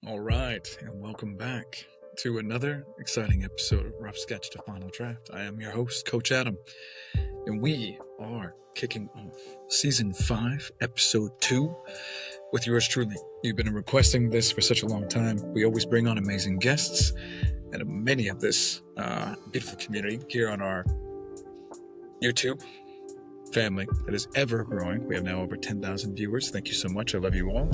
All right, and welcome back to another exciting episode of Rough Sketch to Final Draft. I am your host, Coach Adam, and we are kicking off Season 5, Episode 2 with yours truly. You've been requesting this for such a long time. We always bring on amazing guests, and many of this beautiful community here on our YouTube family that is ever growing. We have now over 10,000 viewers. Thank you so much. I love you all.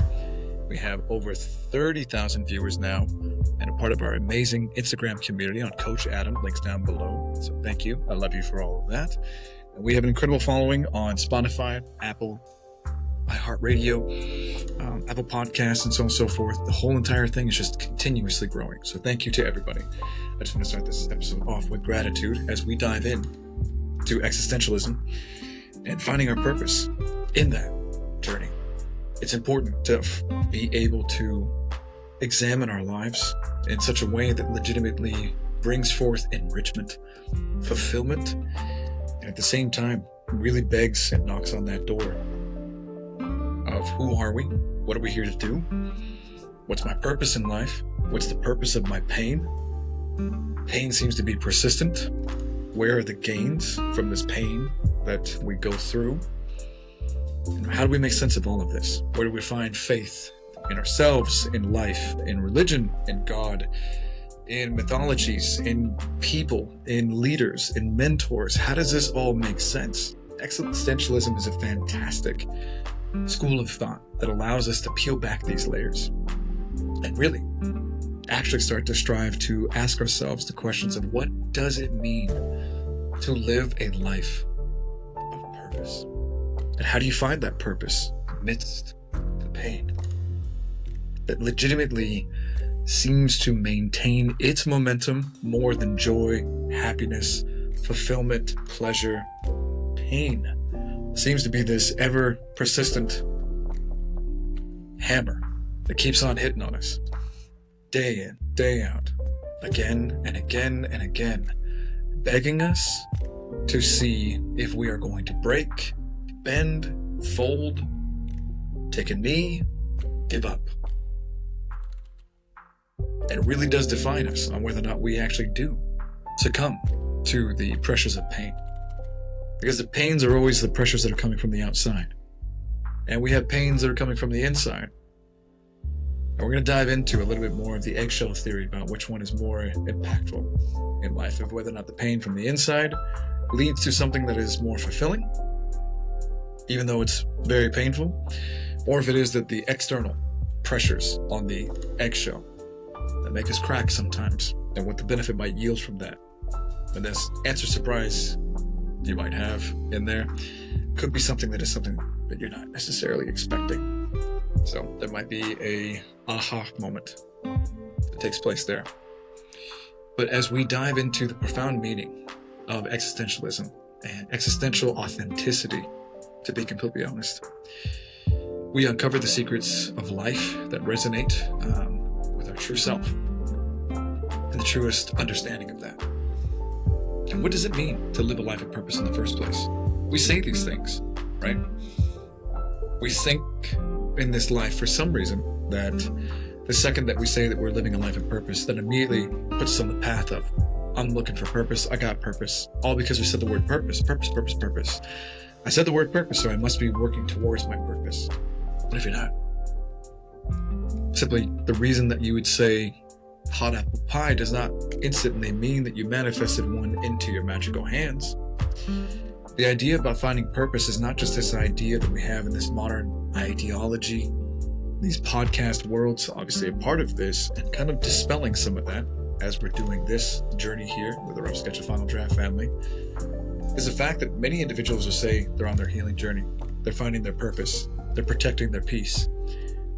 We have over 30,000 viewers now and a part of our amazing Instagram community on Coach Adam, links down below. So thank you. I love you for all of that. And we have an incredible following on Spotify, Apple, iHeartRadio, Apple Podcasts, and so on and so forth. The whole entire thing is just continuously growing. So thank you to everybody. I just want to start this episode off with gratitude as we dive in to existentialism and finding our purpose in that journey. It's important to be able to examine our lives in such a way that legitimately brings forth enrichment, fulfillment, and at the same time really begs and knocks on that door of who are we? What are we here to do? What's my purpose in life? What's the purpose of my pain? Pain seems to be persistent. Where are the gains from this pain that we go through? And how do we make sense of all of this? Where do we find faith in ourselves, in life, in religion, in God, in mythologies, in people, in leaders, in mentors? How does this all make sense? Existentialism is a fantastic school of thought that allows us to peel back these layers and really actually start to strive to ask ourselves the questions of what does it mean to live a life of purpose? And how do you find that purpose amidst the pain that legitimately seems to maintain its momentum more than joy, happiness, fulfillment, pleasure? Pain seems to be this ever persistent hammer that keeps on hitting on us day in, day out, again and again and again, begging us to see if we are going to break, bend, fold, take a knee, give up. And it really does define us on whether or not we actually do succumb to the pressures of pain. Because the pains are always the pressures that are coming from the outside. And we have pains that are coming from the inside. And we're going to dive into a little bit more of the eggshell theory about which one is more impactful in life, of whether or not the pain from the inside leads to something that is more fulfilling, even though it's very painful, or if it is that the external pressures on the eggshell that make us crack sometimes, and what the benefit might yield from that. And this answer surprise you might have in there could be something that you're not necessarily expecting. So there might be a aha moment that takes place there. But as we dive into the profound meaning of existentialism and existential authenticity, to be completely honest, we uncover the secrets of life that resonate with our true self and the truest understanding of that. And what does it mean to live a life of purpose in the first place? We say these things, right? We think in this life for some reason that the second that we say that we're living a life of purpose, that immediately puts us on the path of, I'm looking for purpose, I got purpose, all because we said the word purpose. I said the word purpose, so I must be working towards my purpose. But if you're not, simply the reason that you would say hot apple pie does not instantly mean that you manifested one into your magical hands. The idea about finding purpose is not just this idea that we have in this modern ideology. These podcast worlds, obviously a part of this, and kind of dispelling some of that as we're doing this journey here with the Rough Sketch of Final Draft family, is the fact that many individuals will say they're on their healing journey, they're finding their purpose, they're protecting their peace.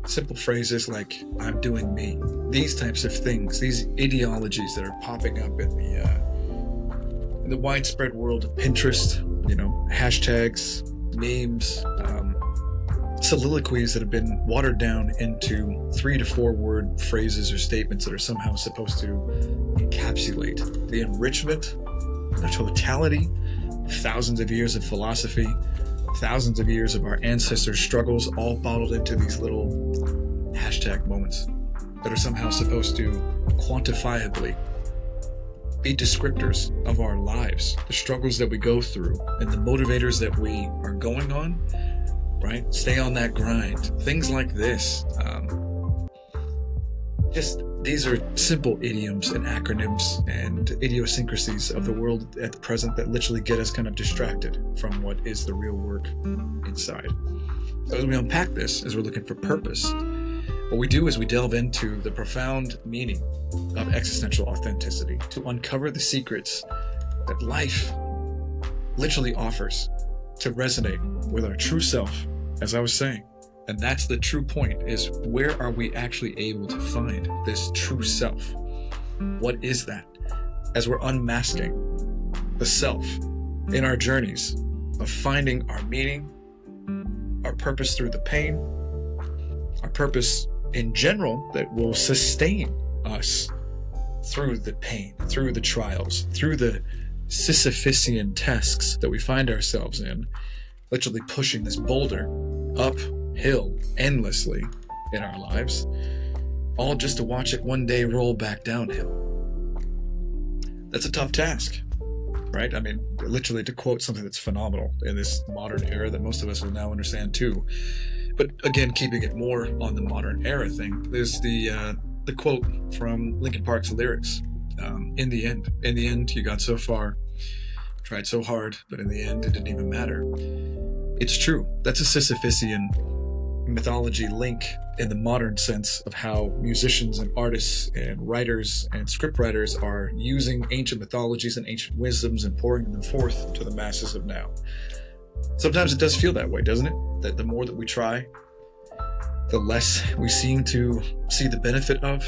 Simple phrases like, I'm doing me. These types of things, these ideologies that are popping up in the widespread world of Pinterest, hashtags, memes, soliloquies that have been watered down into 3 to 4 word phrases or statements that are somehow supposed to encapsulate the enrichment, the totality, thousands of years of philosophy, thousands of years of our ancestors' struggles, all bottled into these little hashtag moments. that are somehow supposed to quantifiably be descriptors of our lives, the struggles that we go through, and the motivators that we are going on, right? Stay on that grind. Things like this. These are simple idioms and acronyms and idiosyncrasies of the world at the present that literally get us kind of distracted from what is the real work inside. So as we unpack this, as we're looking for purpose, what we do is we delve into the profound meaning of existential authenticity to uncover the secrets that life literally offers to resonate with our true self, as I was saying. And that's the true point, is where are we actually able to find this true self? What is that? As we're unmasking the self in our journeys of finding our meaning, our purpose through the pain, our purpose in general that will sustain us through the pain, through the trials, through the Sisyphean tasks that we find ourselves in, literally pushing this boulder uphill endlessly in our lives, all just to watch it one day roll back downhill. That's a tough task, right? I mean, literally, to quote something that's phenomenal in this modern era that most of us will now understand too. But again, keeping it more on the modern era thing, there's the quote from Linkin Park's lyrics. In the end, you got so far, tried so hard, but in the end, it didn't even matter. It's true. That's a Sisyphean mythology link in the modern sense of how musicians and artists and writers and scriptwriters are using ancient mythologies and ancient wisdoms and pouring them forth to the masses of now. Sometimes it does feel that way, doesn't it? That the more that we try, the less we seem to see the benefit of.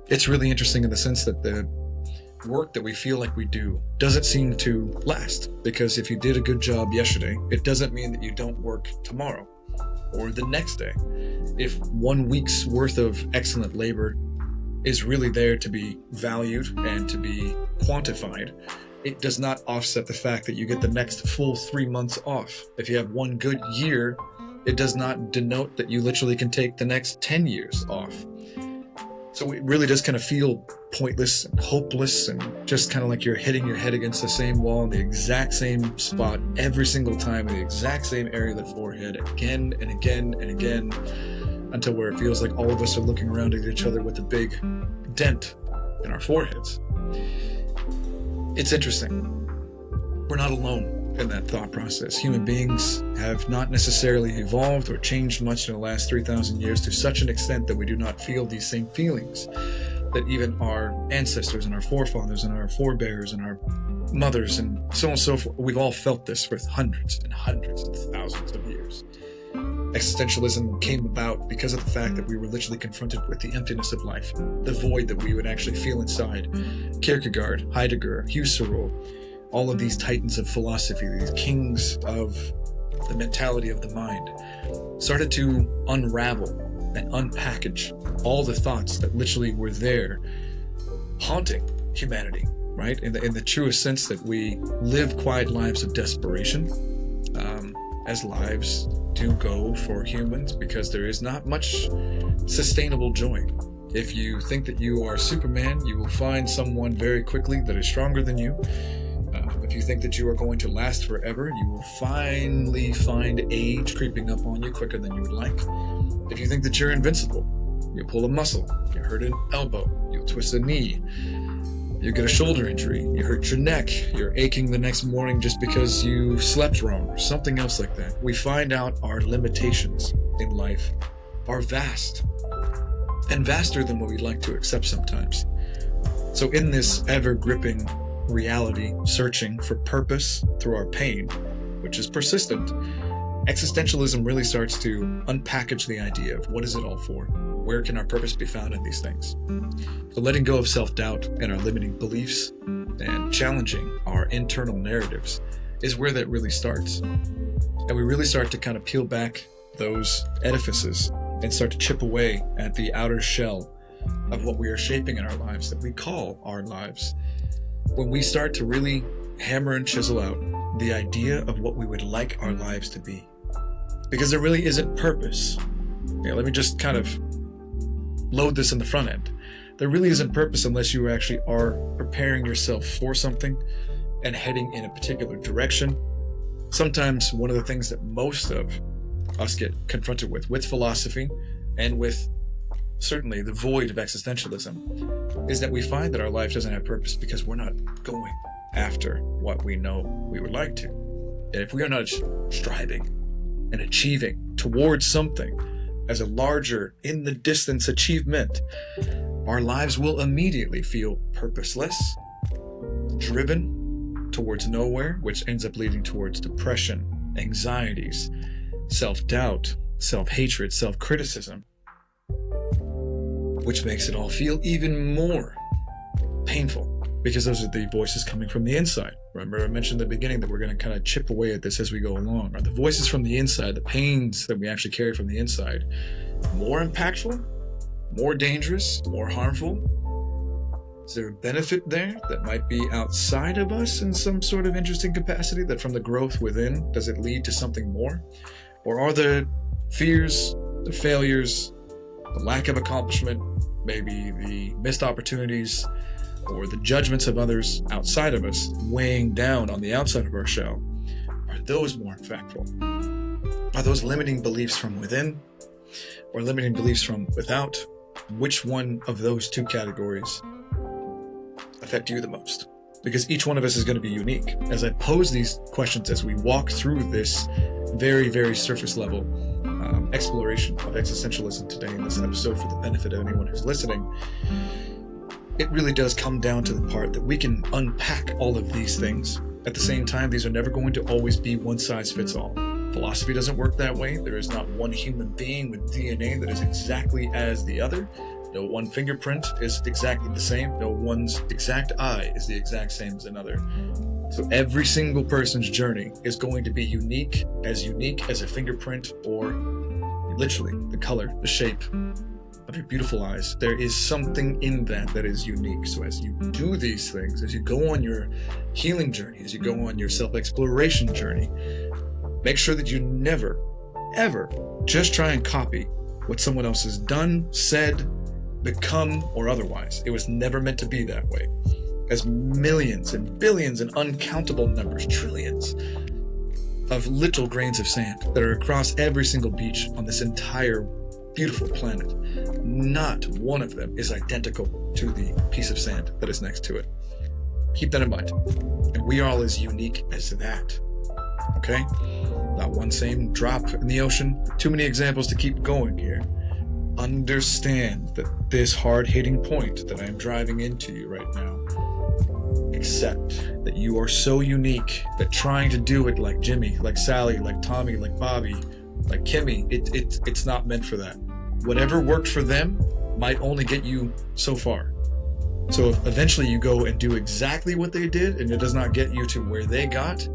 It's really interesting in the sense that the work that we feel like we do doesn't seem to last, because if you did a good job yesterday, it doesn't mean that you don't work tomorrow or the next day. If 1 week's worth of excellent labor is really there to be valued and to be quantified, it does not offset the fact that you get the next full 3 months off. If you have one good year, it does not denote that you literally can take the next 10 years off. So it really does kind of feel pointless and hopeless, and just kind of like you're hitting your head against the same wall in the exact same spot every single time in the exact same area of the forehead, again and again and again, until where it feels like all of us are looking around at each other with a big dent in our foreheads. It's interesting. We're not alone in that thought process. Human beings have not necessarily evolved or changed much in the last 3,000 years to such an extent that we do not feel these same feelings that even our ancestors and our forefathers and our forebears and our mothers and so on and so forth, we've all felt this for hundreds and hundreds and thousands of years. Existentialism came about because of the fact that we were literally confronted with the emptiness of life, the void that we would actually feel inside. Kierkegaard, Heidegger, Husserl, all of these titans of philosophy, these kings of the mentality of the mind, started to unravel and unpackage all the thoughts that literally were there haunting humanity, right? In the truest sense that we live quiet lives of desperation, as lives do go for humans, because there is not much sustainable joy. If you think that you are Superman, you will find someone very quickly that is stronger than you. If you think that you are going to last forever, you will finally find age creeping up on you quicker than you would like. If you think that you're invincible, you pull a muscle, you hurt an elbow, you twist a knee, you get a shoulder injury, you hurt your neck, you're aching the next morning just because you slept wrong, or something else like that. We find out our limitations in life are vast, and vaster than what we'd like to accept sometimes. So in this ever-gripping reality, searching for purpose through our pain, which is persistent, existentialism really starts to unpackage the idea of what is it all for? Where can our purpose be found in these things? So letting go of self-doubt and our limiting beliefs and challenging our internal narratives is where that really starts. And we really start to kind of peel back those edifices and start to chip away at the outer shell of what we are shaping in our lives that we call our lives. When we start to really hammer and chisel out the idea of what we would like our lives to be. Because there really isn't purpose. Let me just kind of load this in the front end. There really isn't purpose unless you actually are preparing yourself for something and heading in a particular direction. Sometimes one of the things that most of us get confronted with philosophy and with certainly the void of existentialism, is that we find that our life doesn't have purpose because we're not going after what we know we would like to. And if we are not striving and achieving towards something as a larger, in the distance achievement, our lives will immediately feel purposeless, driven towards nowhere, which ends up leading towards depression, anxieties, self-doubt, self-hatred, self-criticism, which makes it all feel even more painful because those are the voices coming from the inside. Remember, I mentioned at the beginning that we're going to kind of chip away at this as we go along. Are the voices from the inside, the pains that we actually carry from the inside, more impactful, more dangerous, more harmful? Is there a benefit there that might be outside of us in some sort of interesting capacity, that from the growth within, does it lead to something more? Or are the fears, the failures, the lack of accomplishment, maybe the missed opportunities, or the judgments of others outside of us weighing down on the outside of our shell, are those more impactful? Are those limiting beliefs from within or limiting beliefs from without? Which one of those two categories affect you the most? Because each one of us is going to be unique. As I pose these questions, as we walk through this very, very surface level exploration of existentialism today in this episode for the benefit of anyone who's listening, it really does come down to the part that we can unpack all of these things. At the same time, these are never going to always be one size fits all. Philosophy doesn't work that way. There is not one human being with DNA that is exactly as the other. No one fingerprint is exactly the same. No one's exact eye is the exact same as another. So every single person's journey is going to be unique as a fingerprint, or literally the color, the shape of your beautiful eyes. There is something in that is unique. So as you do these things, as you go on your healing journey, as you go on your self-exploration journey, make sure that you never, ever just try and copy what someone else has done, said, become, or otherwise. It was never meant to be that way. As millions and billions and uncountable numbers, trillions of little grains of sand that are across every single beach on this entire beautiful planet, not one of them is identical to the piece of sand that is next to it. Keep that in mind. And we are all as unique as that. Okay? Not one same drop in the ocean. Too many examples to keep going here. Understand that this hard-hitting point that I am driving into you right now, accept that you are so unique that trying to do it like Jimmy, like Sally, like Tommy, like Bobby, like Kimmy, it's not meant for that. Whatever worked for them might only get you so far. So if eventually you go and do exactly what they did and it does not get you to where they got,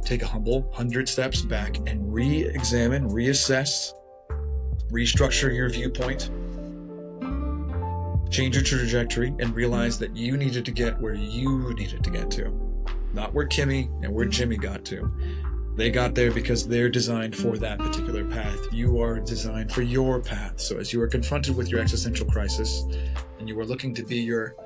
take a humble 100 steps back and re-examine, reassess, restructure your viewpoint, change your trajectory, and realize that you needed to get where you needed to get to, not where Kimmy and where Jimmy got to. They got there because they're designed for that particular path. You are designed for your path. So as you are confronted with your existential crisis and you are looking to be your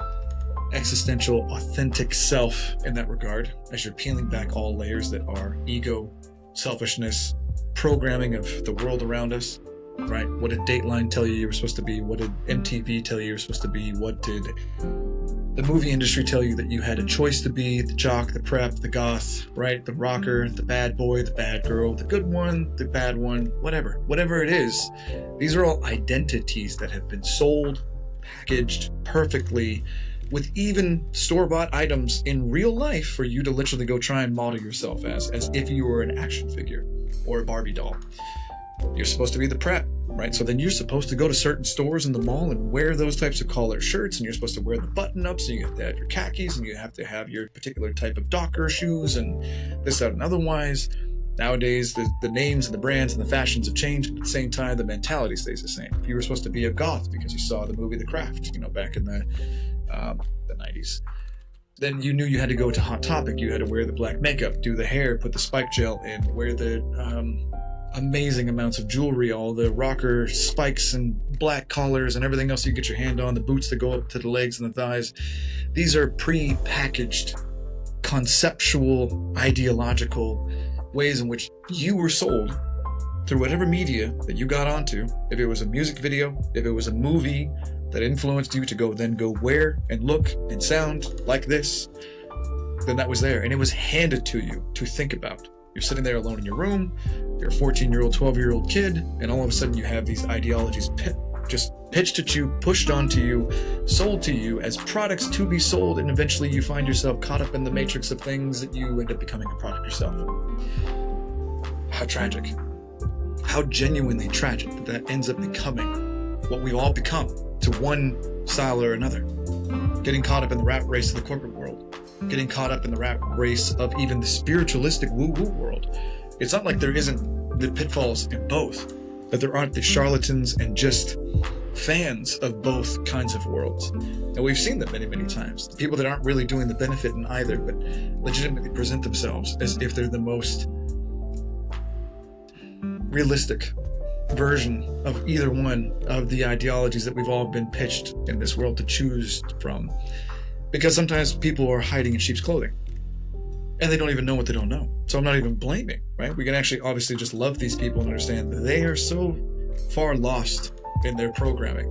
existential, authentic self in that regard, as you're peeling back all layers that are ego, selfishness, programming of the world around us, right? What did Dateline tell you were supposed to be? What did MTV tell you were supposed to be? What did the movie industry tell you that you had a choice to be? The jock, the prep, the goth, right? The rocker, the bad boy, the bad girl, the good one, the bad one, whatever it is. These are all identities that have been sold, packaged perfectly, with even store-bought items in real life for you to literally go try and model yourself as if you were an action figure or a Barbie doll. You're supposed to be the prep, right? So then you're supposed to go to certain stores in the mall and wear those types of collared shirts, and you're supposed to wear the button-ups, and you have to have your khakis, and you have to have your particular type of Docker shoes, and this, that, and otherwise. Nowadays, the names and the brands and the fashions have changed, but at the same time, the mentality stays the same. If you were supposed to be a goth because you saw the movie The Craft, back in the 90s, then you knew you had to go to Hot Topic. You had to wear the black makeup, do the hair, put the spike gel in, wear the amazing amounts of jewelry, all the rocker spikes and black collars and everything else you get your hand on, the boots that go up to the legs and the thighs. These are pre-packaged, conceptual, ideological ways in which you were sold through whatever media that you got onto. If it was a music video, if it was a movie that influenced you to go wear and look and sound like this, then that was there. And it was handed to you to think about. You're sitting there alone in your room, you're a 14-year-old, 12-year-old kid, and all of a sudden you have these ideologies just pitched at you, pushed onto you, sold to you as products to be sold, and eventually you find yourself caught up in the matrix of things that you end up becoming a product yourself. How tragic. How genuinely tragic that ends up becoming what we all become to one style or another. Getting caught up in the rat race of the corporate world. Getting caught up in the rat race of even the spiritualistic woo-woo world. It's not like there isn't the pitfalls in both, that there aren't the charlatans and just fans of both kinds of worlds. And we've seen them many, many times. The people that aren't really doing the benefit in either, but legitimately present themselves as if they're the most realistic version of either one of the ideologies that we've all been pitched in this world to choose from. Because sometimes people are hiding in sheep's clothing and they don't even know what they don't know. So I'm not even blaming, right? We can actually obviously just love these people and understand that they are so far lost in their programming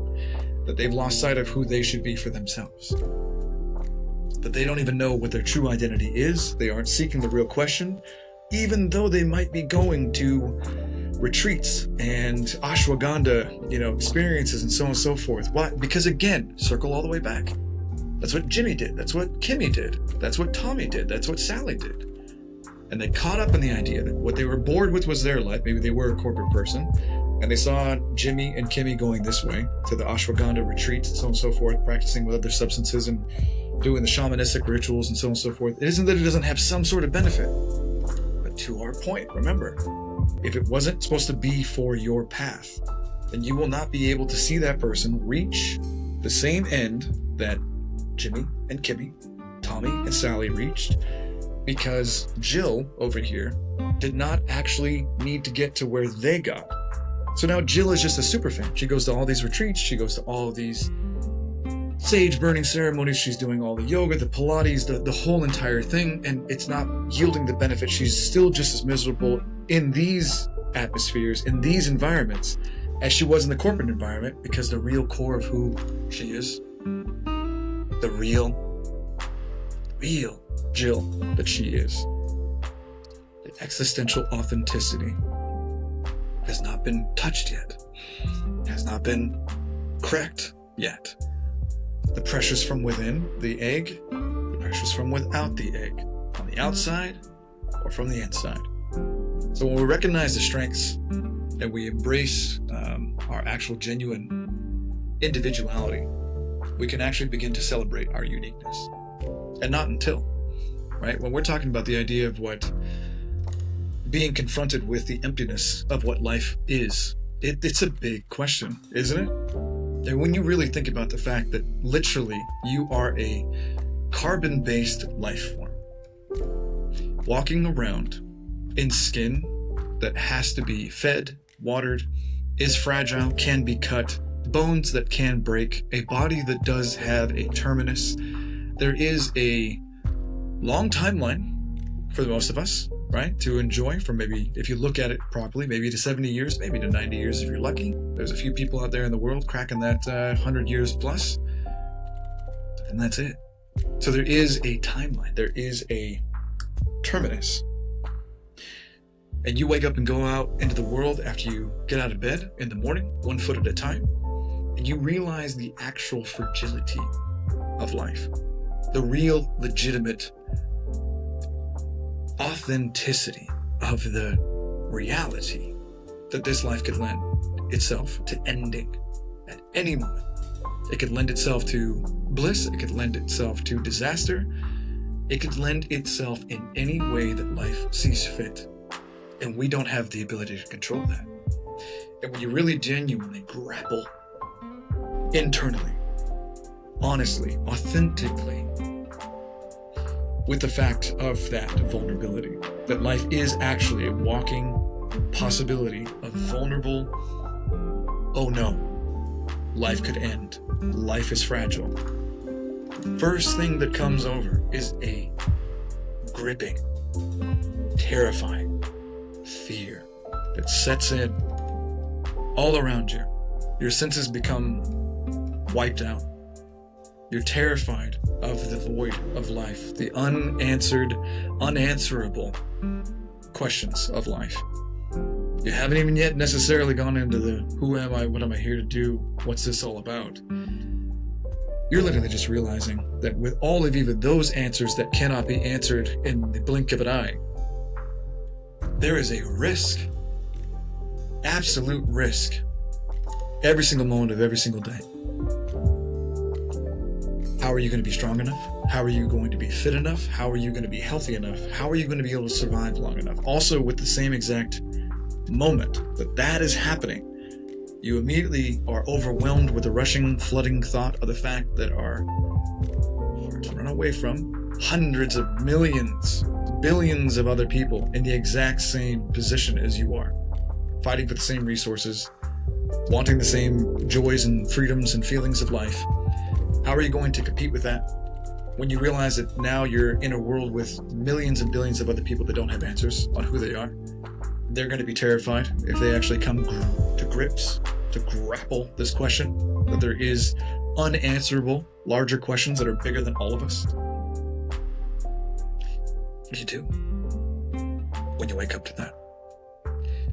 that they've lost sight of who they should be for themselves. That they don't even know what their true identity is. They aren't seeking the real question, even though they might be going to retreats and ashwagandha, experiences and so on and so forth. Why? Because again, circle all the way back. That's what Jimmy did. That's what Kimmy did. That's what Tommy did. That's what Sally did. And they caught up in the idea that what they were bored with was their life. Maybe they were a corporate person and they saw Jimmy and Kimmy going this way to the ashwagandha retreats and so on and so forth, practicing with other substances and doing the shamanistic rituals and so on and so forth. It isn't that it doesn't have some sort of benefit, but to our point, remember, if it wasn't supposed to be for your path, then you will not be able to see that person reach the same end that Jimmy and Kimmy, Tommy and Sally reached, because Jill over here did not actually need to get to where they got. So now Jill is just a super fan. She goes to all these retreats, she goes to all of these sage burning ceremonies, she's doing all the yoga, the Pilates, the whole entire thing, and it's not yielding the benefit. She's still just as miserable in these atmospheres, in these environments, as she was in the corporate environment, because the real core of who she is, the real Jill that she is, the existential authenticity has not been touched yet, has not been cracked yet. The pressures from within the egg, the pressures from without the egg, on the outside or from the inside. So when we recognize the strengths and we embrace our actual genuine individuality, we can actually begin to celebrate our uniqueness. And not until, right? When we're talking about the idea of what being confronted with the emptiness of what life is, it's a big question, isn't it? And when you really think about the fact that literally you are a carbon-based life form, walking around in skin that has to be fed, watered, is fragile, can be cut, bones that can break, a body that does have a terminus. There is a long timeline for most of us, right, to enjoy, from maybe, if you look at it properly, maybe to 70 years, maybe to 90 years if you're lucky. There's a few people out there in the world cracking that 100 years plus, and that's it. So there is a timeline, there is a terminus. And you wake up and go out into the world after you get out of bed in the morning, 1 foot at a time, and you realize the actual fragility of life, the real, legitimate authenticity of the reality that this life could lend itself to ending at any moment. It could lend itself to bliss, it could lend itself to disaster, it could lend itself in any way that life sees fit. And we don't have the ability to control that. And when you really genuinely grapple internally, honestly, authentically, with the fact of that vulnerability, that life is actually a walking possibility of vulnerable, oh no, life could end. Life is fragile. First thing that comes over is a gripping, terrifying fear that sets in all around you. Your senses become wiped out. You're terrified of the void of life, the unanswerable questions of life. You haven't even yet necessarily gone into the who am I, what am I here to do, what's this all about? You're literally just realizing that with all of even those answers that cannot be answered in the blink of an eye, there is a risk, absolute risk, every single moment of every single day. How are you going to be strong enough? How are you going to be fit enough? How are you going to be healthy enough? How are you going to be able to survive long enough? Also, with the same exact moment that is happening, you immediately are overwhelmed with the rushing, flooding thought of the fact that are to run away from hundreds of millions, billions of other people in the exact same position as you are, fighting for the same resources, wanting the same joys and freedoms and feelings of life. How are you going to compete with that when you realize that now you're in a world with millions and billions of other people that don't have answers on who they are? They're going to be terrified if they actually come to grips, to grapple this question, that there is unanswerable, larger questions that are bigger than all of us. What do you do when you wake up to that?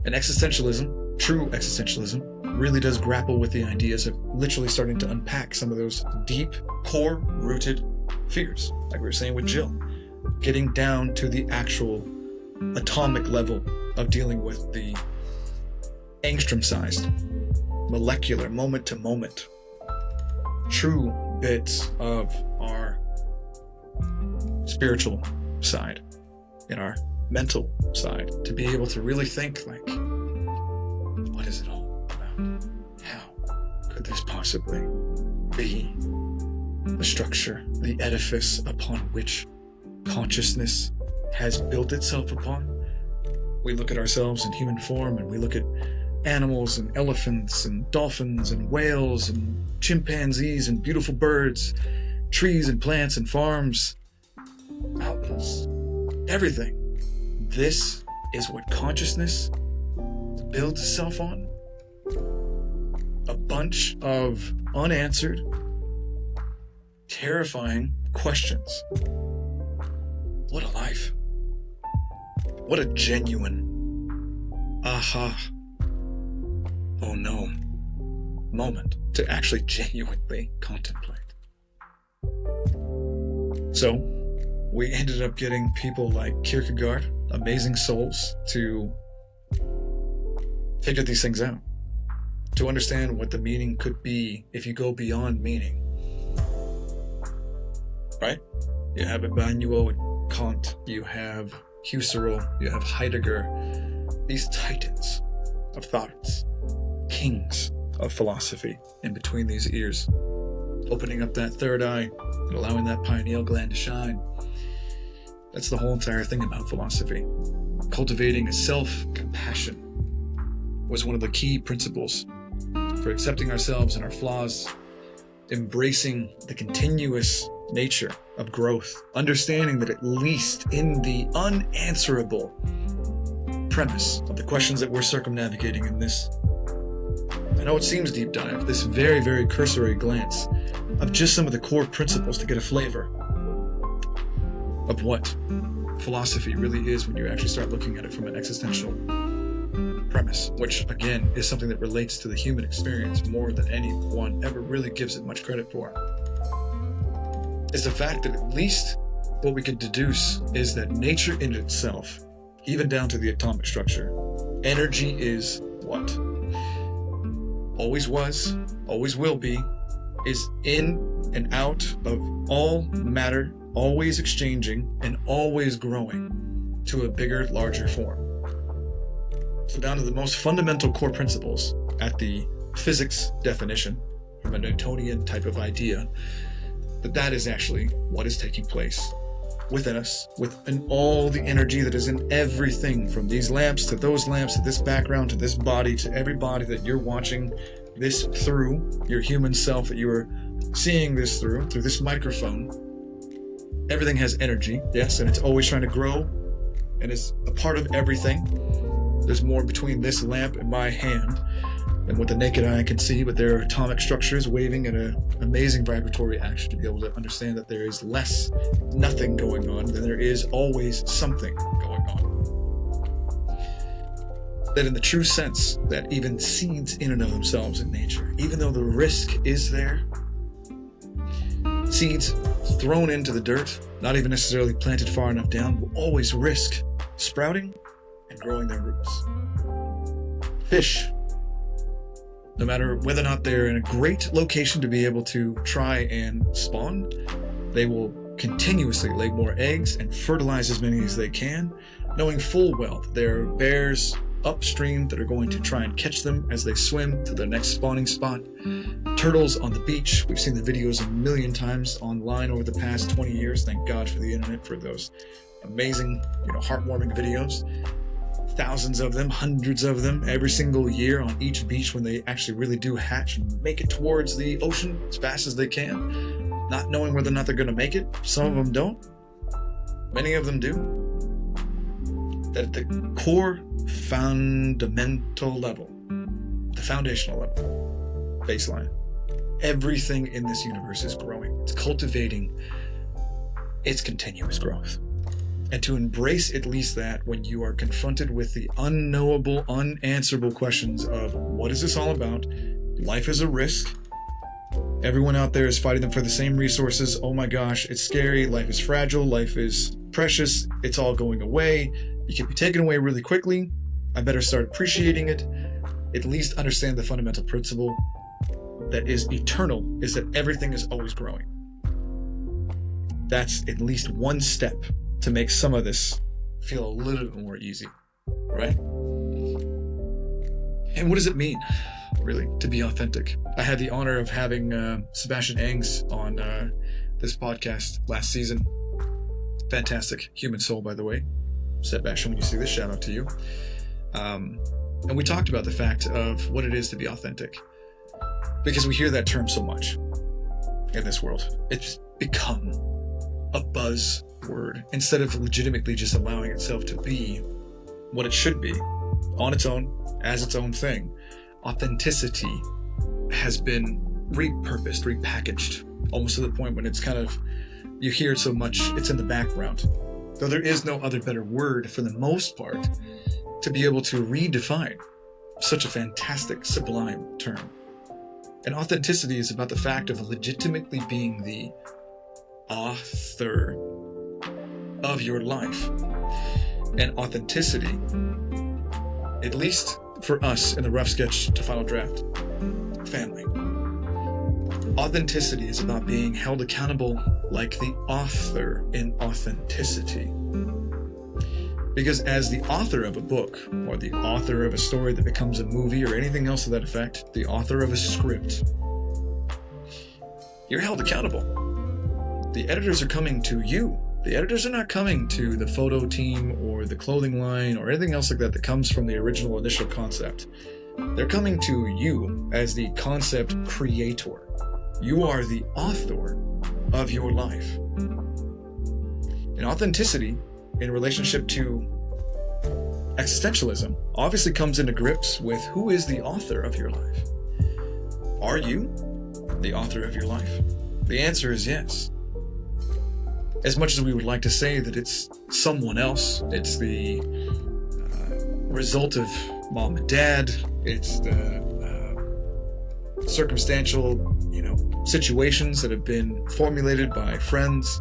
And existentialism, true existentialism, really does grapple with the ideas of literally starting to unpack some of those deep, core-rooted fears, like we were saying with Jill, getting down to the actual atomic level of dealing with the angstrom-sized, molecular, moment-to-moment, true bits of our spiritual side and our mental side, to be able to really think like, what is it all about? How could this possibly be the structure, the edifice upon which consciousness has built itself upon? We look at ourselves in human form, and we look at animals and elephants and dolphins and whales and chimpanzees and beautiful birds, trees and plants and farms, mountains, everything. This is what consciousness builds itself on. A bunch of unanswered, terrifying questions. What a life. What a genuine aha, oh no moment to actually genuinely contemplate. So we ended up getting people like Kierkegaard, amazing souls, to figure these things out, to understand what the meaning could be if you go beyond meaning. Right? You have Immanuel and Kant, you have Husserl, you have Heidegger, these titans of thoughts, kings of philosophy in between these ears, opening up that third eye and allowing that pineal gland to shine. That's the whole entire thing about philosophy. Cultivating a self-compassion was one of the key principles for accepting ourselves and our flaws, embracing the continuous nature of growth, understanding that at least in the unanswerable premise of the questions that we're circumnavigating in this, I know it seems deep dive, this very, very cursory glance of just some of the core principles to get a flavor of what philosophy really is when you actually start looking at it from an existential premise, which again is something that relates to the human experience more than anyone ever really gives it much credit for, is the fact that at least what we could deduce is that nature in itself, even down to the atomic structure, energy is what? Always was, always will be, is in and out of all matter, always exchanging and always growing to a bigger, larger form. So down to the most fundamental core principles at the physics definition from a Newtonian type of idea, that is actually what is taking place within us, within all the energy that is in everything, from these lamps to those lamps to this background to this body to every body that you're watching this through, your human self that you are seeing this through this microphone. Everything has energy, yes, and it's always trying to grow, and is a part of everything. There's more between this lamp and my hand than what the naked eye can see, but there are atomic structures waving at an amazing vibratory action to be able to understand that there is less nothing going on than there is always something going on. That in the true sense, that even seeds in and of themselves in nature, even though the risk is there, seeds thrown into the dirt, not even necessarily planted far enough down, will always risk sprouting and growing their roots. Fish, no matter whether or not they're in a great location to be able to try and spawn, they will continuously lay more eggs and fertilize as many as they can, knowing full well that there are bears upstream that are going to try and catch them as they swim to their next spawning spot. Turtles on the beach, we've seen the videos a million times online over the past 20 years. Thank God for the internet for those amazing, heartwarming videos. Thousands of them, hundreds of them every single year on each beach when they actually really do hatch and make it towards the ocean as fast as they can, not knowing whether or not they're going to make it. Some of them don't. Many of them do. That at the core fundamental level, the foundational level, baseline, everything in this universe is growing. It's cultivating its continuous growth. And to embrace at least that when you are confronted with the unknowable, unanswerable questions of what is this all about? Life is a risk. Everyone out there is fighting them for the same resources. Oh my gosh, it's scary. Life is fragile. Life is precious. It's all going away. It can be taken away really quickly. I better start appreciating it. At least understand the fundamental principle that is eternal, is that everything is always growing. That's at least one step to make some of this feel a little bit more easy, right? And what does it mean, really, to be authentic? I had the honor of having Sebastian Engs on this podcast last season. Fantastic human soul, by the way. Sebastian, when you see this, shout out to you. And we talked about the fact of what it is to be authentic, because we hear that term so much in this world. It's become a buzzword instead of legitimately just allowing itself to be what it should be on its own, as its own thing. Authenticity has been repurposed, repackaged, almost to the point when it's kind of, you hear it so much, it's in the background. Though there is no other better word for the most part to be able to redefine such a fantastic, sublime term. And authenticity is about the fact of legitimately being the author of your life. And authenticity, at least for us in the rough sketch to final draft family, authenticity is about being held accountable like the author in authenticity. Because as the author of a book, or the author of a story that becomes a movie, or anything else to that effect, the author of a script, you're held accountable. The editors are coming to you. The editors are not coming to the photo team or the clothing line or anything else like that that comes from the original initial concept. They're coming to you as the concept creator. You are the author of your life. And authenticity in relationship to existentialism obviously comes into grips with who is the author of your life. Are you the author of your life? The answer is yes. As much as we would like to say that it's someone else, it's the result of mom and dad, it's the circumstantial, situations that have been formulated by friends,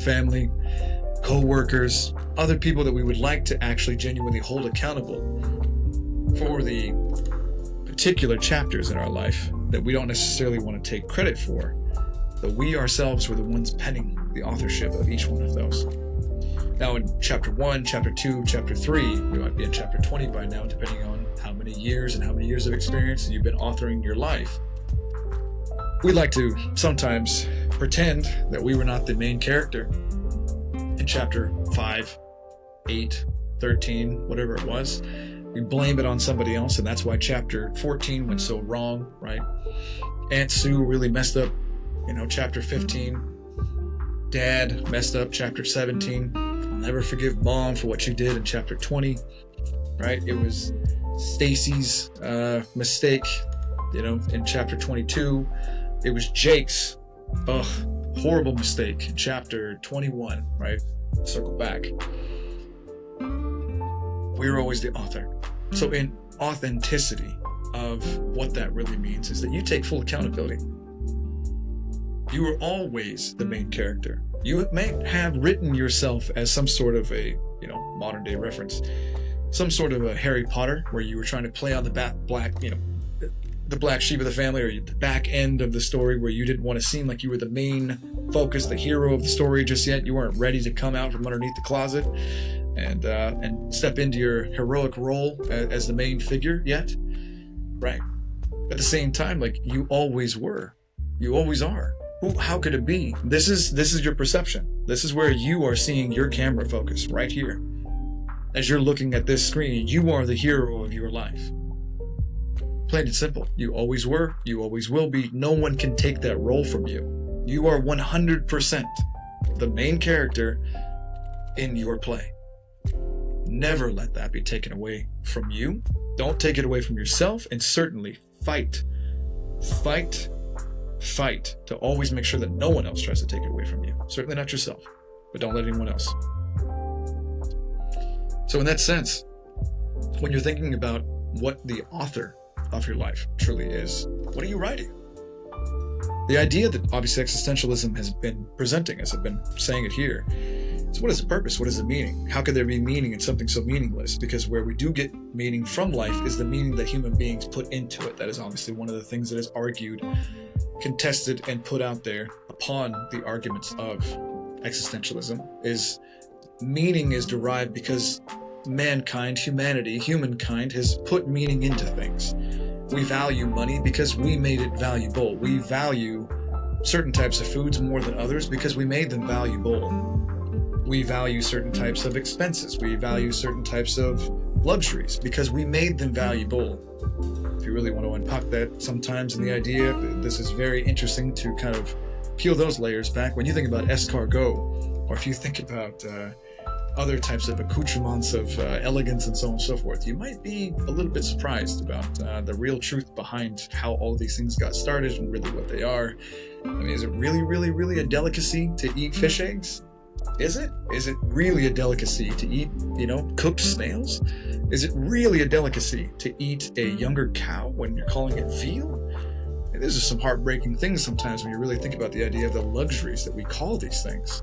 family, co-workers, other people that we would like to actually genuinely hold accountable for the particular chapters in our life that we don't necessarily want to take credit for, but we ourselves were the ones penning the authorship of each one of those. Now in chapter 1, chapter 2, chapter 3, we might be in chapter 20 by now, depending on how many years of experience you've been authoring your life. We like to sometimes pretend that we were not the main character in chapter 5, 8, 13, whatever it was. We blame it on somebody else, and that's why chapter 14 went so wrong, right? Aunt Sue really messed up, chapter 15. Dad messed up chapter 17. I'll never forgive Mom for what she did in chapter 20, right? It was Stacy's mistake, in chapter 22. It was Jake's horrible mistake in chapter 21, right? Circle back. We're always the author. So in authenticity of what that really means is that you take full accountability. You are always the main character. You may have written yourself as some sort of a, modern day reference, some sort of a Harry Potter where you were trying to play on the the black sheep of the family, or the back end of the story where you didn't want to seem like you were the main focus, the hero of the story just yet. You weren't ready to come out from underneath the closet and step into your heroic role as the main figure yet, right? At the same time, like, you always were, you always are. How could it be? This is your perception. This is where you are seeing your camera focus, right here. As you're looking at this screen, you are the hero of your life. Plain and simple. You always were, you always will be. No one can take that role from you. You are 100% the main character in your play. Never let that be taken away from you. Don't take it away from yourself, and certainly fight to always make sure that no one else tries to take it away from you. Certainly not yourself, but don't let anyone else. So in that sense, when you're thinking about what the author of your life truly is, what are you writing? The idea that obviously existentialism has been presenting, as I've been saying it here, is what is the purpose? What is the meaning? How could there be meaning in something so meaningless? Because where we do get meaning from life is the meaning that human beings put into it. That is obviously one of the things that is argued, contested, and put out there upon the arguments of existentialism, is meaning is derived because humankind has put meaning into things. We value money because we made it valuable. We value certain types of foods more than others because we made them valuable. We value certain types of expenses. We value certain types of luxuries because we made them valuable. If you really want to unpack that sometimes in the idea, this is very interesting to kind of peel those layers back. When you think about escargot, or if you think about other types of accoutrements of elegance and so on and so forth, you might be a little bit surprised about the real truth behind how all these things got started and really what they are. I mean, is it really, really, really a delicacy to eat fish eggs? Is it? Is it really a delicacy to eat, cooked snails? Is it really a delicacy to eat a younger cow when you're calling it veal? And these are some heartbreaking things sometimes when you really think about the idea of the luxuries that we call these things.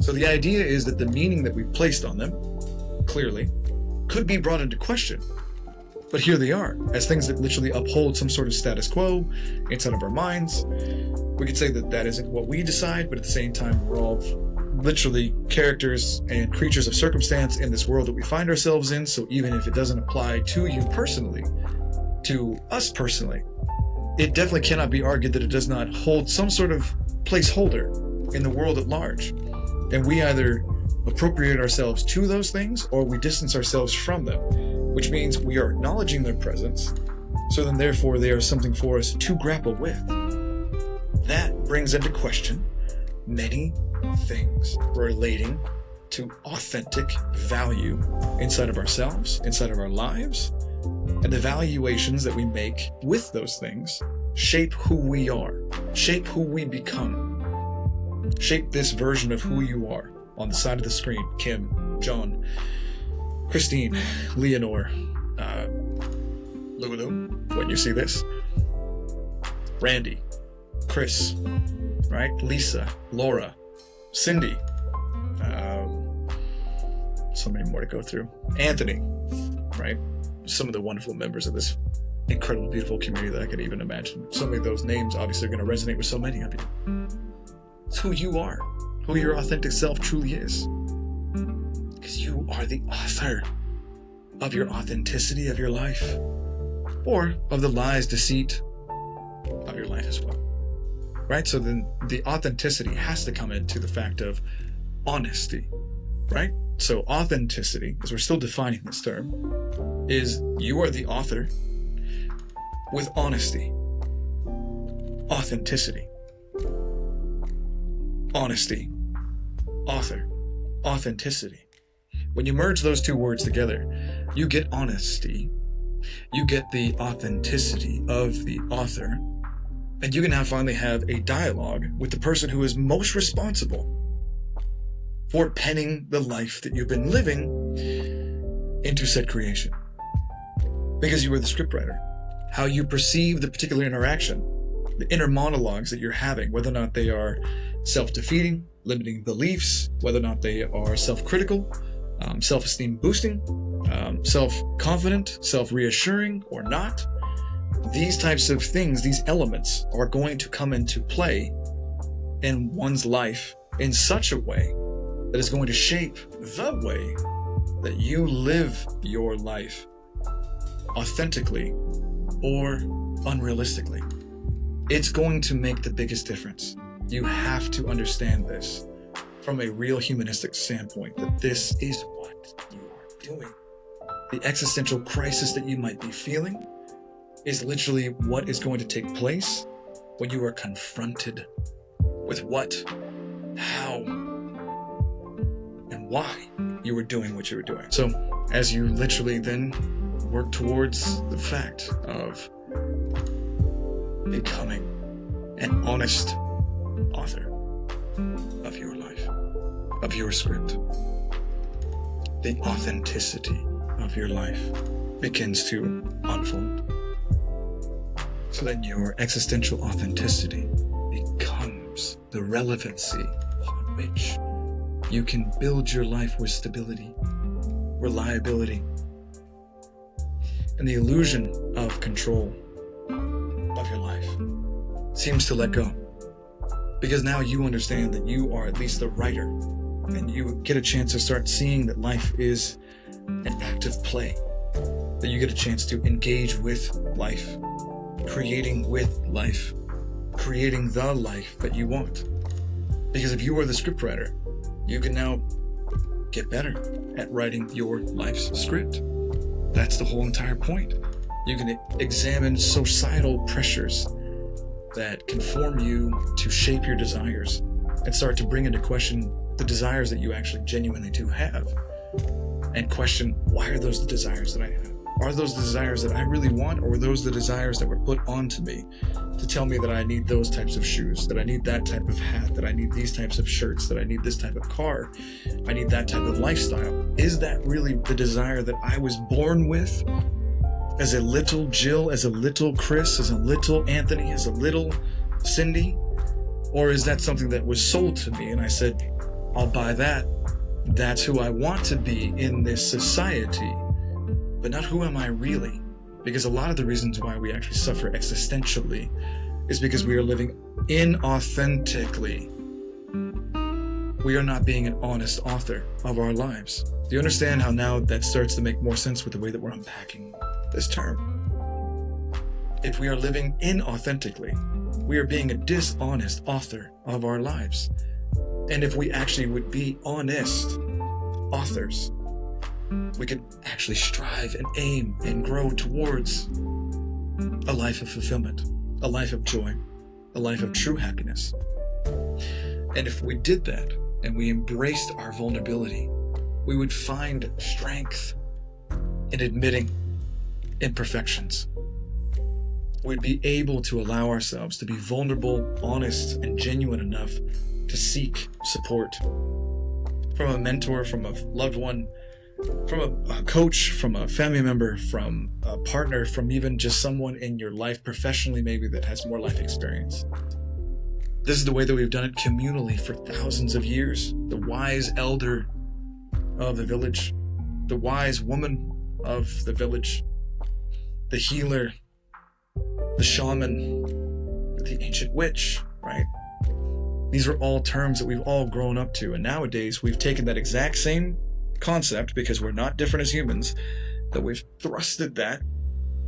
So the idea is that the meaning that we placed on them, clearly, could be brought into question. But here they are, as things that literally uphold some sort of status quo inside of our minds. We could say that that isn't what we decide, but at the same time, we're all literally characters and creatures of circumstance in this world that we find ourselves in. So even if it doesn't apply to you personally, to us personally, it definitely cannot be argued that it does not hold some sort of placeholder in the world at large. And we either appropriate ourselves to those things or we distance ourselves from them, which means we are acknowledging their presence, so then therefore they are something for us to grapple with. That brings into question many things relating to authentic value inside of ourselves, inside of our lives, and the valuations that we make with those things shape who we are, shape who we become. Shape this version of who you are on the side of the screen. Kim, John, Christine, Leonore, Lulu, when you see this, Randy, Chris, right? Lisa, Laura, Cindy, so many more to go through. Anthony, right? Some of the wonderful members of this incredible, beautiful community that I could even imagine. So many of those names obviously are going to resonate with so many of you. It's who you are, who your authentic self truly is. Because you are the author of your authenticity of your life, or of the lies, deceit of your life as well. Right? So then the authenticity has to come into the fact of honesty, right? So authenticity, as we're still defining this term, is you are the author with honesty. Authenticity. Honesty. Author. Authenticity. When you merge those two words together, you get honesty, you get the authenticity of the author, and you can now finally have a dialogue with the person who is most responsible for penning the life that you've been living into said creation. Because you are the scriptwriter. How you perceive the particular interaction, the inner monologues that you're having, whether or not they are self-defeating, limiting beliefs, whether or not they are self-critical, self-esteem boosting, self-confident, self-reassuring, or not. These types of things, these elements, are going to come into play in one's life in such a way that is going to shape the way that you live your life authentically or unrealistically. It's going to make the biggest difference. You have to understand this from a real humanistic standpoint, that this is what you are doing. The existential crisis that you might be feeling is literally what is going to take place when you are confronted with what, how, and why you were doing what you were doing. So as you literally then work towards the fact of becoming an honest author of your life, of your script, the authenticity of your life begins to unfold. So then your existential authenticity becomes the relevancy upon which you can build your life with stability, reliability, and the illusion of control of your life seems to let go. Because now you understand that you are at least the writer, and you get a chance to start seeing that life is an active play, that you get a chance to engage with life, creating with life, creating the life that you want. Because if you are the scriptwriter, you can now get better at writing your life's script. That's the whole entire point. You can examine societal pressures that conform you to shape your desires and start to bring into question the desires that you actually genuinely do have, and question, why are those the desires that I have? Are those the desires that I really want, or are those the desires that were put onto me to tell me that I need those types of shoes, that I need that type of hat, that I need these types of shirts, that I need this type of car, I need that type of lifestyle? Is that really the desire that I was born with as a little Jill, as a little Chris, as a little Anthony, as a little Cindy? Or is that something that was sold to me and I said, I'll buy that. That's who I want to be in this society, but not who am I really? Because a lot of the reasons why we actually suffer existentially is because we are living inauthentically. We are not being an honest author of our lives. Do you understand how now that starts to make more sense with the way that we're unpacking this term? If we are living inauthentically, we are being a dishonest author of our lives. And if we actually would be honest authors, we could actually strive and aim and grow towards a life of fulfillment, a life of joy, a life of true happiness. And if we did that and we embraced our vulnerability, we would find strength in admitting imperfections. We'd be able to allow ourselves to be vulnerable, honest, and genuine enough to seek support from a mentor, from a loved one, from a coach, from a family member, from a partner, from even just someone in your life professionally maybe that has more life experience. This is the way that we've done it communally for thousands of years. The wise elder of the village, the wise woman of the village, the healer, the shaman, the ancient witch, right? These are all terms that we've all grown up to, and nowadays we've taken that exact same concept, because we're not different as humans, that we've thrusted that,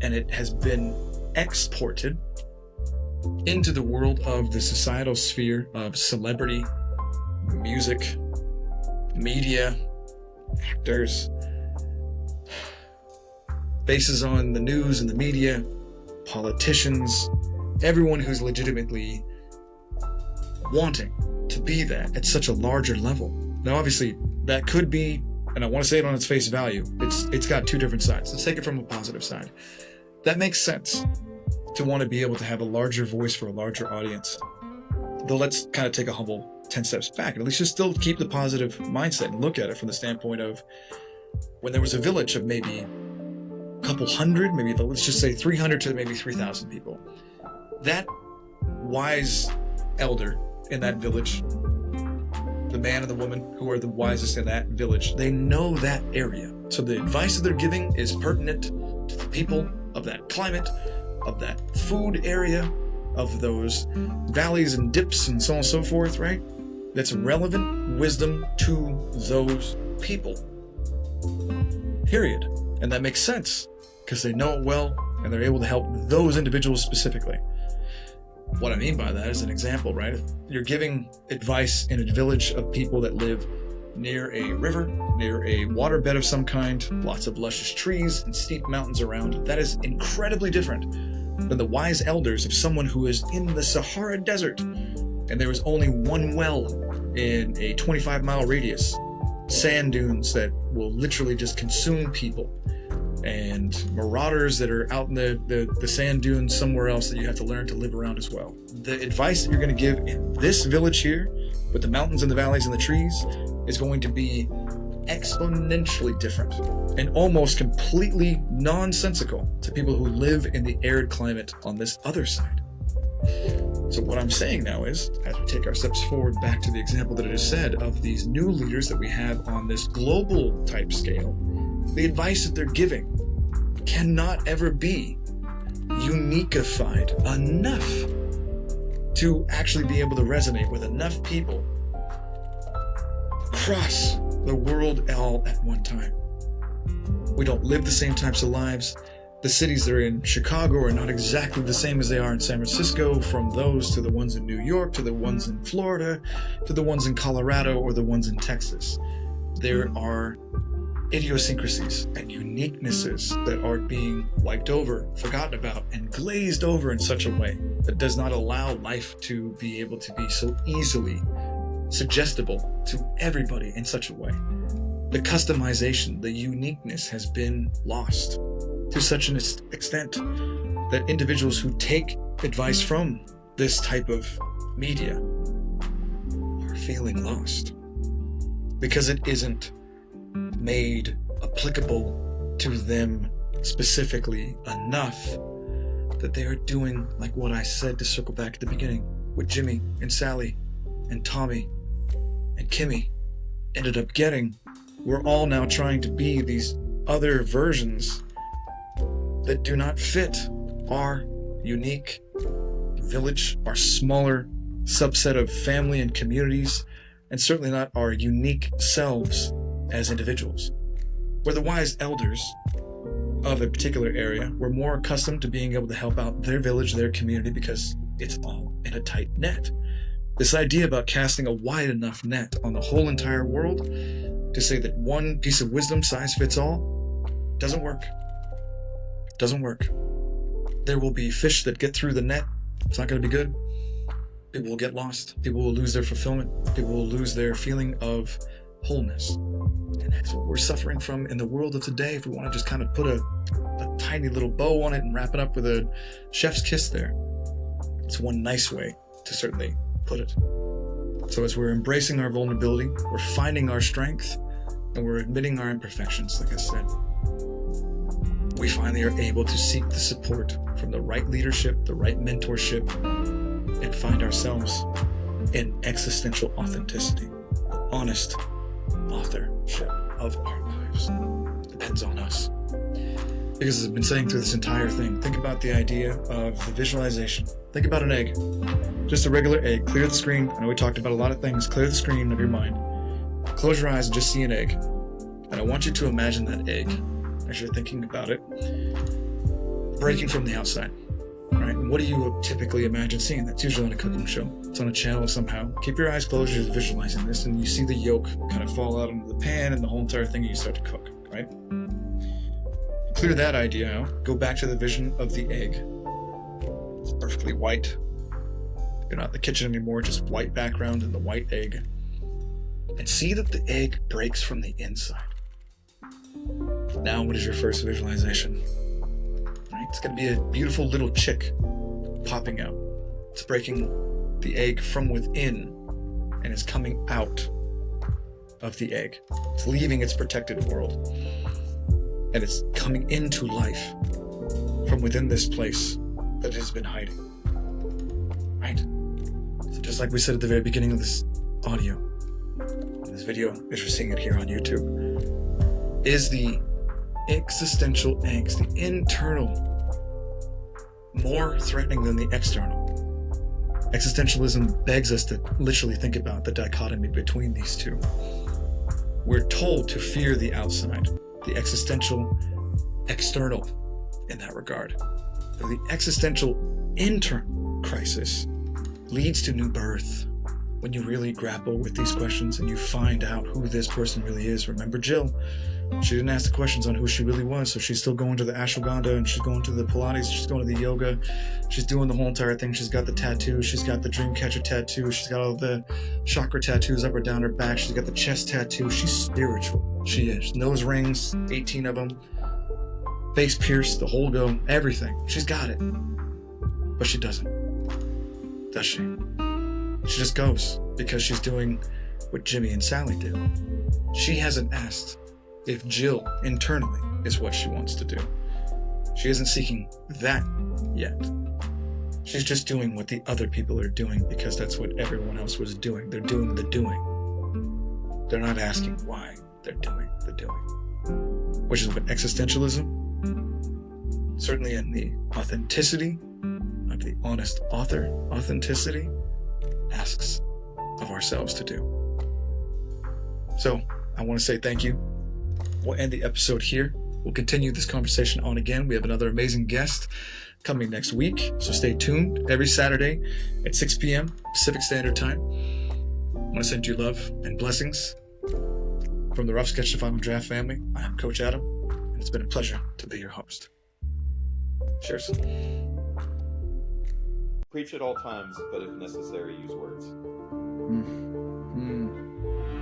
and it has been exported into the world of the societal sphere of celebrity, music, media, actors, faces on the news and the media, politicians, everyone who's legitimately wanting to be that at such a larger level. Now, obviously, that could be, and I want to say it on its face value, it's got two different sides. Let's take it from a positive side. That makes sense to want to be able to have a larger voice for a larger audience. Though let's kind of take a humble 10 steps back and at least just still keep the positive mindset and look at it from the standpoint of when there was a village of maybe a couple hundred, maybe let's just say 300 to maybe 3,000 people. That wise elder in that village, the man and the woman who are the wisest in that village, they know that area. So the advice that they're giving is pertinent to the people of that climate, of that food area, of those valleys and dips and so on and so forth, right? That's relevant wisdom to those people. Period. And that makes sense because they know it well and they're able to help those individuals specifically. What I mean by that is an example, right? If you're giving advice in a village of people that live near a river, near a waterbed of some kind, lots of luscious trees and steep mountains around, that is incredibly different than the wise elders of someone who is in the Sahara Desert and there is only one well in a 25-mile radius, sand dunes that will literally just consume people, and marauders that are out in the sand dunes somewhere else that you have to learn to live around as well. The advice that you're going to give in this village here, with the mountains and the valleys and the trees, is going to be exponentially different and almost completely nonsensical to people who live in the arid climate on this other side. So what I'm saying now is, as we take our steps forward back to the example that it is said of these new leaders that we have on this global type scale, the advice that they're giving cannot ever be uniqueified enough to actually be able to resonate with enough people across the world all at one time. We don't live the same types of lives. The cities that are in Chicago are not exactly the same as they are in San Francisco, from those to the ones in New York, to the ones in Florida, to the ones in Colorado, or the ones in Texas. There are idiosyncrasies and uniquenesses that are being wiped over, forgotten about, and glazed over in such a way that does not allow life to be able to be so easily suggestible to everybody in such a way. The customization, the uniqueness has been lost to such an extent that individuals who take advice from this type of media are feeling lost because it isn't made applicable to them specifically enough that they are doing like what I said to circle back at the beginning with Jimmy and Sally and Tommy and Kimmy ended up getting. We're all now trying to be these other versions that do not fit our unique village, our smaller subset of family and communities, and certainly not our unique selves as individuals. Where the wise elders of a particular area were more accustomed to being able to help out their village, their community, because it's all in a tight net. This idea about casting a wide enough net on the whole entire world to say that one piece of wisdom, size fits all, doesn't work. Doesn't work. There will be fish that get through the net. It's not going to be good. People will get lost. People will lose their fulfillment. People will lose their feeling of wholeness. And that's what we're suffering from in the world of today. If we want to just kind of put a tiny little bow on it and wrap it up with a chef's kiss there. It's one nice way to certainly put it. So as we're embracing our vulnerability, we're finding our strength, and we're admitting our imperfections, like I said, we finally are able to seek the support from the right leadership, the right mentorship, and find ourselves in existential authenticity, the honest authorship of our lives. Depends on us. Because as I've been saying through this entire thing, think about the idea of the visualization. Think about an egg. Just a regular egg. Clear the screen. I know we talked about a lot of things. Clear the screen of your mind. Close your eyes and just see an egg. And I want you to imagine that egg, as you're thinking about it, breaking from the outside. All right? And what do you typically imagine seeing? That's usually on a cooking show. It's on a channel somehow. Keep your eyes closed, you're visualizing this, and you see the yolk kind of fall out into the pan and the whole entire thing, and you start to cook, right? Clear that idea out. Go back to the vision of the egg. It's perfectly white. You're not in the kitchen anymore, just white background and the white egg. And see that the egg breaks from the inside. Now, what is your first visualization? Right? It's going to be a beautiful little chick popping out. It's breaking the egg from within and is coming out of the egg. It's leaving its protected world. And it's coming into life from within this place that it has been hiding. Right? So just like we said at the very beginning of this audio, this video, as you're seeing it here on YouTube, is the existential angst, the internal, more threatening than the external. Existentialism begs us to literally think about the dichotomy between these two. We're told to fear the outside, the existential external in that regard. So the existential internal crisis leads to new birth. When you really grapple with these questions and you find out who this person really is. Remember Jill? She didn't ask the questions on who she really was, so she's still going to the ashwagandha and she's going to the Pilates, she's going to the yoga, she's doing the whole entire thing. She's got the tattoo, she's got the dream catcher tattoo, she's got all the chakra tattoos up or down her back, she's got the chest tattoo. She's spiritual. She is. Nose rings, 18 of them, face pierced, the whole go, everything. She's got it. But she doesn't. Does she? She just goes because she's doing what Jimmy and Sally did. She hasn't asked if Jill internally is what she wants to do. She isn't seeking that yet. She's just doing what the other people are doing because that's what everyone else was doing. They're doing the doing. They're not asking why. They're doing the doing. Which is what existentialism, certainly in the authenticity of the honest author authenticity, asks of ourselves to do. So I want to say thank you. We'll end the episode here. We'll continue this conversation on again. We have another amazing guest coming next week, so stay tuned every Saturday at 6 p.m. Pacific Standard Time. I want to send you love and blessings from the Rough Sketch to Final Draft family. I am Coach Adam, and it's been a pleasure to be your host. Cheers. Preach at all times, but if necessary, use words.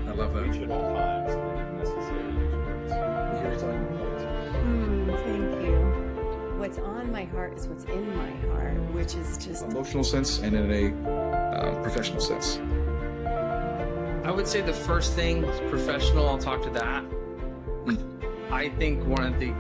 I love that. Preach at all times, and if necessary, use words. Thank you. What's on my heart is what's in my heart, which is just Emotional sense and in a professional sense. I would say the first thing is professional. I'll talk to that. I think one of the